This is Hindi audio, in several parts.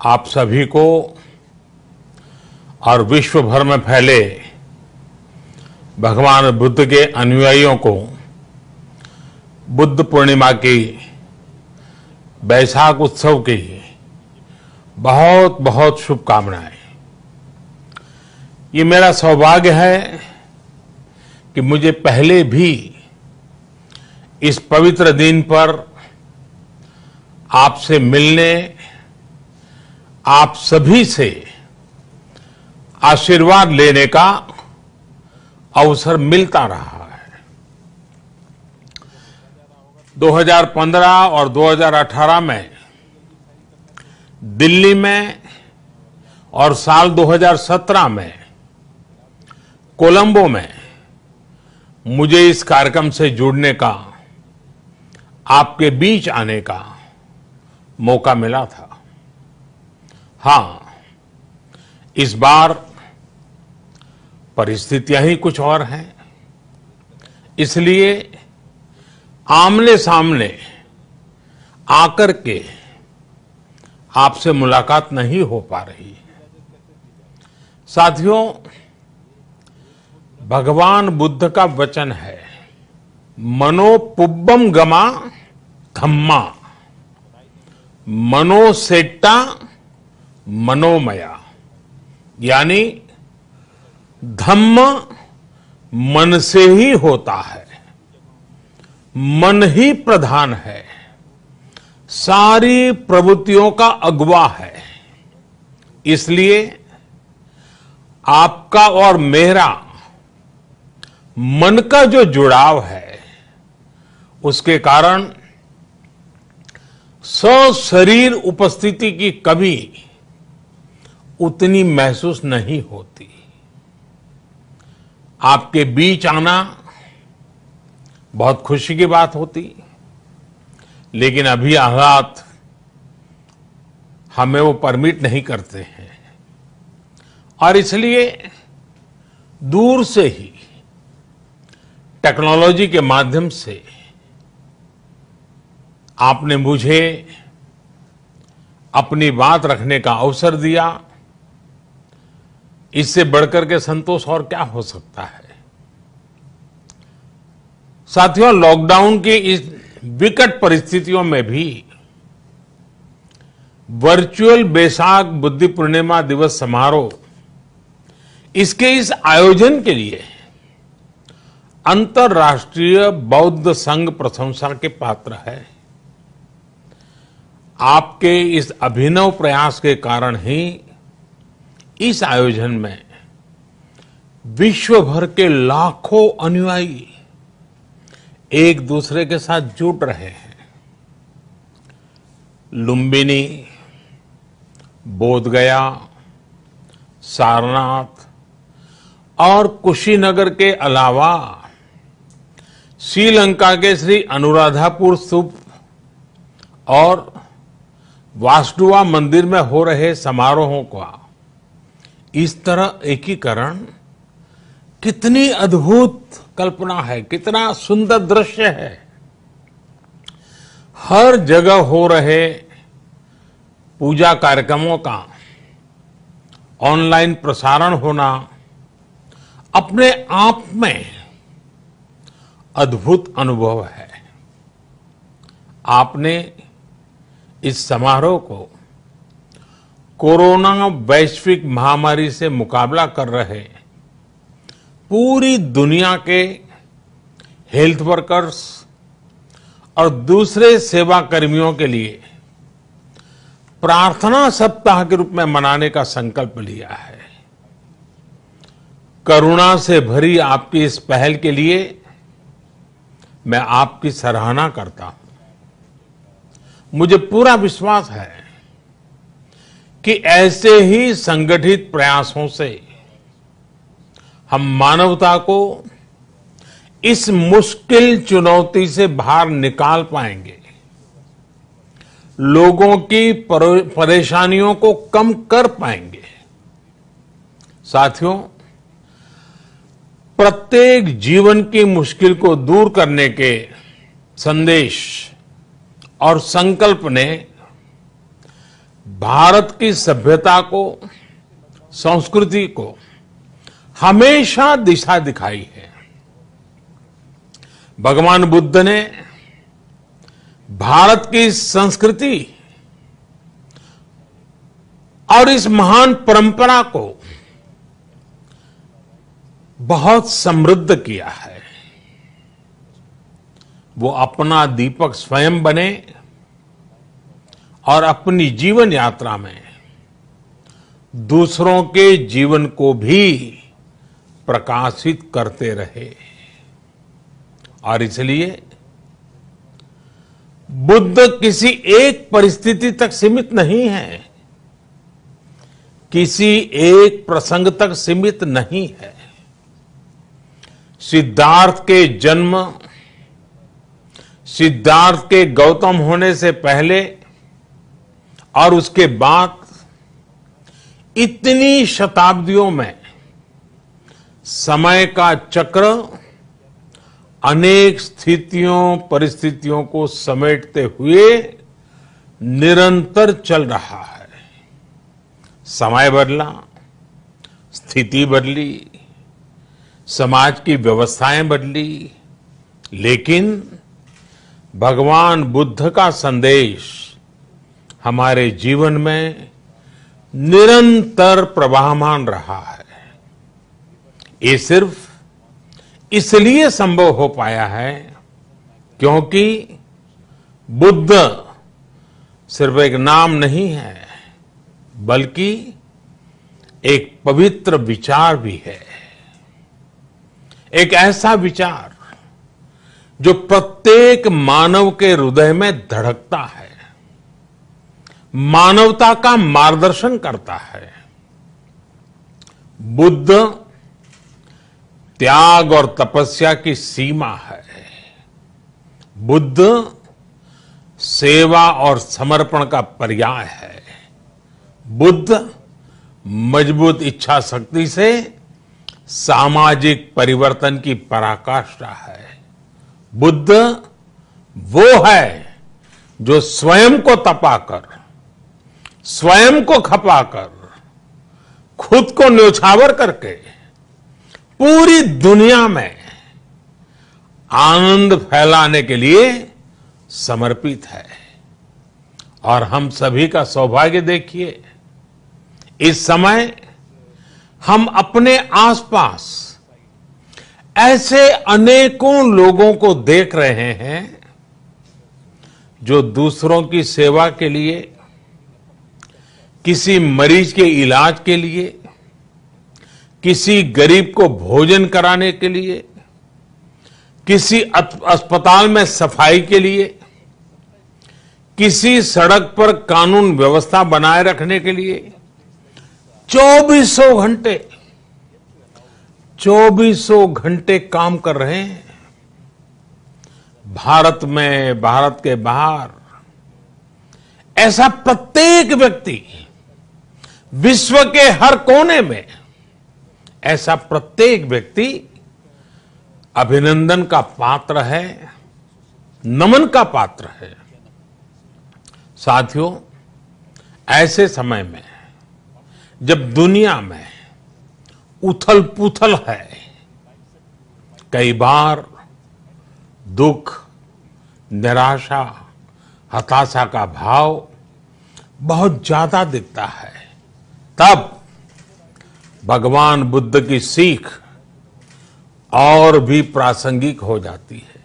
आप सभी को और विश्व भर में फैले भगवान बुद्ध के अनुयायियों को बुद्ध पूर्णिमा की बैसाख उत्सव की बहुत बहुत शुभकामनाएं। ये मेरा सौभाग्य है कि मुझे पहले भी इस पवित्र दिन पर आपसे मिलने, आप सभी से आशीर्वाद लेने का अवसर मिलता रहा है। 2015 और 2018 में दिल्ली में और साल 2017 में कोलंबो में मुझे इस कार्यक्रम से जुड़ने का, आपके बीच आने का मौका मिला था। हां, इस बार परिस्थितियां ही कुछ और हैं, इसलिए आमने सामने आकर के आपसे मुलाकात नहीं हो पा रही है। साथियों, भगवान बुद्ध का वचन है, मनो पुब्बम गमा धम्मा, मनोसेट्टा मनोमया, यानी धम्म मन से ही होता है, मन ही प्रधान है, सारी प्रवृत्तियों का अगुवा है। इसलिए आपका और मेरा मन का जो जुड़ाव है, उसके कारण सशरीर उपस्थिति की कभी उतनी महसूस नहीं होती। आपके बीच आना बहुत खुशी की बात होती, लेकिन अभी हालात हमें वो परमिट नहीं करते हैं और इसलिए दूर से ही टेक्नोलॉजी के माध्यम से आपने मुझे अपनी बात रखने का अवसर दिया। इससे बढ़कर के संतोष और क्या हो सकता है। साथियों, लॉकडाउन की इस विकट परिस्थितियों में भी वर्चुअल बैसाख बुद्ध पूर्णिमा दिवस समारोह, इसके इस आयोजन के लिए अंतर्राष्ट्रीय बौद्ध संघ प्रशंसा के पात्र है। आपके इस अभिनव प्रयास के कारण ही इस आयोजन में विश्व भर के लाखों अनुयायी एक दूसरे के साथ जुड़ रहे हैं। लुम्बिनी, बोधगया, सारनाथ और कुशीनगर के अलावा श्रीलंका के श्री अनुराधापुर स्तूप और वासुदेवा मंदिर में हो रहे समारोहों का इस तरह एकीकरण कितनी अद्भुत कल्पना है, कितना सुंदर दृश्य है। हर जगह हो रहे पूजा कार्यक्रमों का ऑनलाइन प्रसारण होना अपने आप में अद्भुत अनुभव है। आपने इस समारोह को कोरोना वैश्विक महामारी से मुकाबला कर रहे पूरी दुनिया के हेल्थ वर्कर्स और दूसरे सेवा कर्मियों के लिए प्रार्थना सप्ताह के रूप में मनाने का संकल्प लिया है। करुणा से भरी आपकी इस पहल के लिए मैं आपकी सराहना करता हूं। मुझे पूरा विश्वास है कि ऐसे ही संगठित प्रयासों से हम मानवता को इस मुश्किल चुनौती से बाहर निकाल पाएंगे, लोगों की परेशानियों को कम कर पाएंगे। साथियों, प्रत्येक जीवन की मुश्किल को दूर करने के संदेश और संकल्प ने भारत की सभ्यता को, संस्कृति को हमेशा दिशा दिखाई है। भगवान बुद्ध ने भारत की संस्कृति और इस महान परंपरा को बहुत समृद्ध किया है। वो अपना दीपक स्वयं बने और अपनी जीवन यात्रा में दूसरों के जीवन को भी प्रकाशित करते रहे। और इसलिए बुद्ध किसी एक परिस्थिति तक सीमित नहीं है, किसी एक प्रसंग तक सीमित नहीं है। सिद्धार्थ के जन्म, सिद्धार्थ के गौतम होने से पहले और उसके बाद इतनी शताब्दियों में समय का चक्र अनेक स्थितियों, परिस्थितियों को समेटते हुए निरंतर चल रहा है। समय बदला, स्थिति बदली, समाज की व्यवस्थाएं बदली, लेकिन भगवान बुद्ध का संदेश हमारे जीवन में निरंतर प्रवाहमान रहा है। ये सिर्फ इसलिए संभव हो पाया है क्योंकि बुद्ध सिर्फ एक नाम नहीं है, बल्कि एक पवित्र विचार भी है। एक ऐसा विचार जो प्रत्येक मानव के हृदय में धड़कता है, मानवता का मार्गदर्शन करता है। बुद्ध त्याग और तपस्या की सीमा है। बुद्ध सेवा और समर्पण का पर्याय है। बुद्ध मजबूत इच्छा शक्ति से सामाजिक परिवर्तन की पराकाष्ठा है। बुद्ध वो है जो स्वयं को तपाकर, स्वयं को खपाकर, खुद को न्योछावर करके पूरी दुनिया में आनंद फैलाने के लिए समर्पित है। और हम सभी का सौभाग्य देखिए, इस समय हम अपने आसपास ऐसे अनेकों लोगों को देख रहे हैं जो दूसरों की सेवा के लिए, किसी मरीज के इलाज के लिए, किसी गरीब को भोजन कराने के लिए, किसी अस्पताल में सफाई के लिए, किसी सड़क पर कानून व्यवस्था बनाए रखने के लिए चौबीसों घंटे काम कर रहे हैं। भारत में, भारत के बाहर ऐसा प्रत्येक व्यक्ति, विश्व के हर कोने में ऐसा प्रत्येक व्यक्ति अभिनंदन का पात्र है, नमन का पात्र है। साथियों, ऐसे समय में जब दुनिया में उथल पुथल है, कई बार दुख, निराशा, हताशा का भाव बहुत ज्यादा दिखता है, तब भगवान बुद्ध की सीख और भी प्रासंगिक हो जाती है।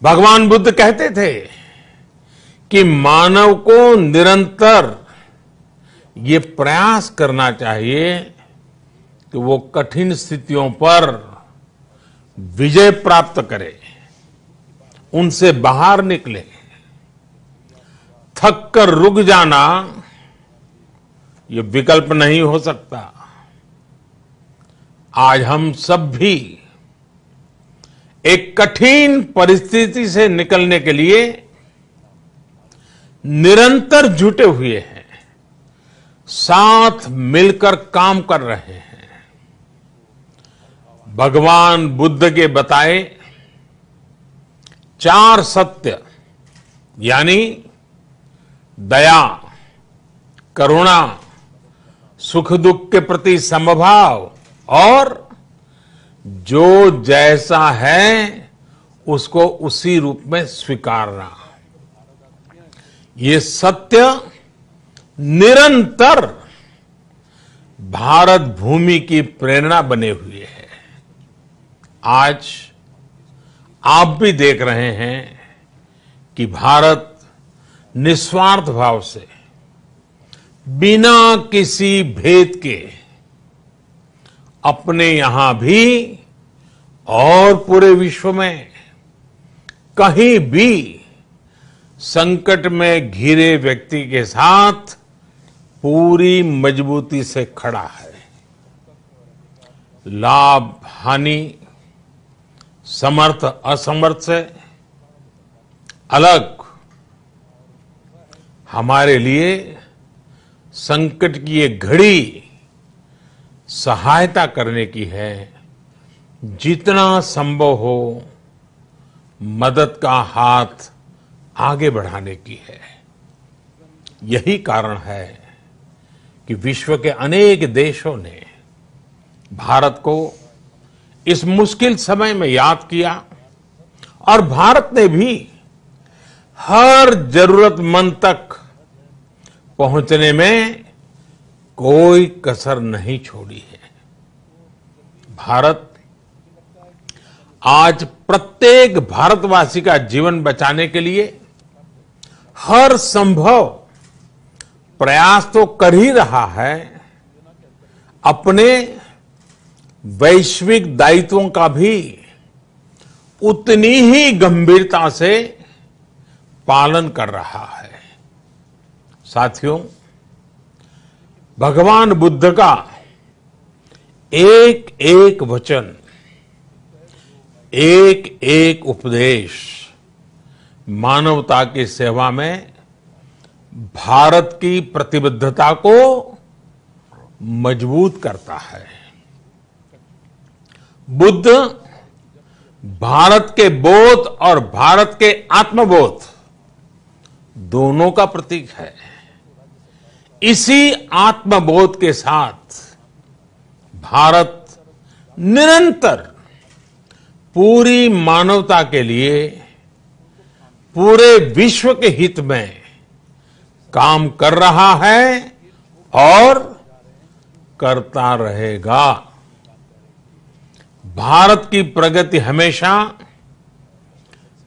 भगवान बुद्ध कहते थे कि मानव को निरंतर ये प्रयास करना चाहिए कि वो कठिन स्थितियों पर विजय प्राप्त करे, उनसे बाहर निकले। थक कर रुक जाना ये विकल्प नहीं हो सकता। आज हम सब भी एक कठिन परिस्थिति से निकलने के लिए निरंतर जुटे हुए हैं, साथ मिलकर काम कर रहे हैं। भगवान बुद्ध के बताए 4 सत्य, यानी दया, करुणा, सुख दुख के प्रति समभाव और जो जैसा है उसको उसी रूप में स्वीकारना, ये सत्य निरंतर भारत भूमि की प्रेरणा बने हुए है। आज आप भी देख रहे हैं कि भारत निस्वार्थ भाव से बिना किसी भेद के अपने यहां भी और पूरे विश्व में कहीं भी संकट में घिरे व्यक्ति के साथ पूरी मजबूती से खड़ा है। लाभ हानि, समर्थ असमर्थ से अलग हमारे लिए संकट की ये घड़ी सहायता करने की है। जितना संभव हो मदद का हाथ आगे बढ़ाने की है। यही कारण है कि विश्व के अनेक देशों ने भारत को इस मुश्किल समय में याद किया और भारत ने भी हर जरूरतमंद तक पहुंचने में कोई कसर नहीं छोड़ी है। भारत आज प्रत्येक भारतवासी का जीवन बचाने के लिए हर संभव प्रयास तो कर ही रहा है, अपने वैश्विक दायित्वों का भी उतनी ही गंभीरता से पालन कर रहा है। साथियों, भगवान बुद्ध का एक एक वचन, एक एक उपदेश मानवता की सेवा में भारत की प्रतिबद्धता को मजबूत करता है। बुद्ध भारत के बोध और भारत के आत्मबोध दोनों का प्रतीक है। इसी आत्मबोध के साथ भारत निरंतर पूरी मानवता के लिए, पूरे विश्व के हित में काम कर रहा है और करता रहेगा। भारत की प्रगति हमेशा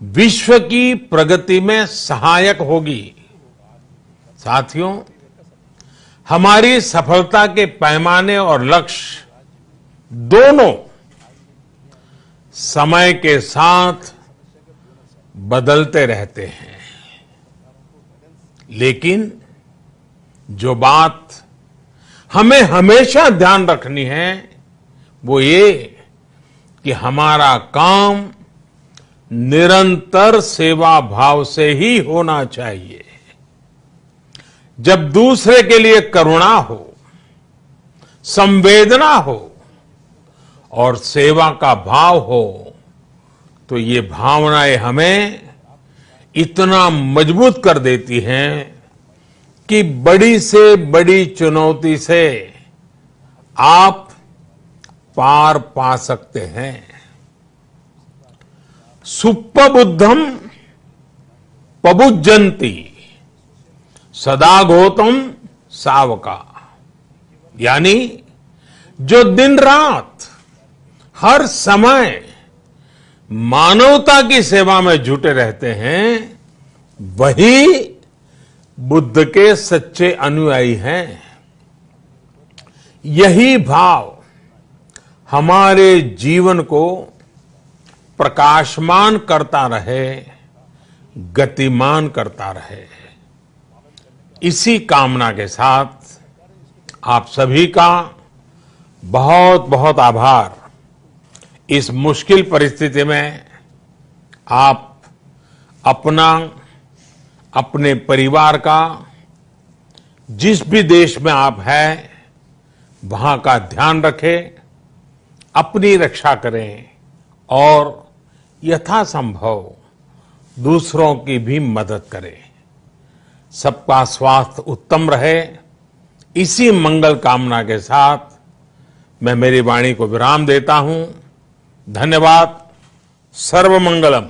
विश्व की प्रगति में सहायक होगी। साथियों, हमारी सफलता के पैमाने और लक्ष्य दोनों समय के साथ बदलते रहते हैं, लेकिन जो बात हमें हमेशा ध्यान रखनी है वो ये कि हमारा काम निरंतर सेवा भाव से ही होना चाहिए। जब दूसरे के लिए करुणा हो, संवेदना हो और सेवा का भाव हो तो ये भावनाएं हमें इतना मजबूत कर देती हैं कि बड़ी से बड़ी चुनौती से आप पार पा सकते हैं। सुप्पबुद्धम पबुज्जन्ति सदा घोतम सावका, यानी जो दिन रात हर समय मानवता की सेवा में जुटे रहते हैं वही बुद्ध के सच्चे अनुयायी हैं। यही भाव हमारे जीवन को प्रकाशमान करता रहे, गतिमान करता रहे। इसी कामना के साथ आप सभी का बहुत बहुत आभार। इस मुश्किल परिस्थिति में आप अपना, अपने परिवार का, जिस भी देश में आप हैं वहां का ध्यान रखें, अपनी रक्षा करें और यथासंभव दूसरों की भी मदद करें। सबका स्वास्थ्य उत्तम रहे, इसी मंगल कामना के साथ मैं मेरी वाणी को विराम देता हूं। धन्यवाद। सर्वमंगलम।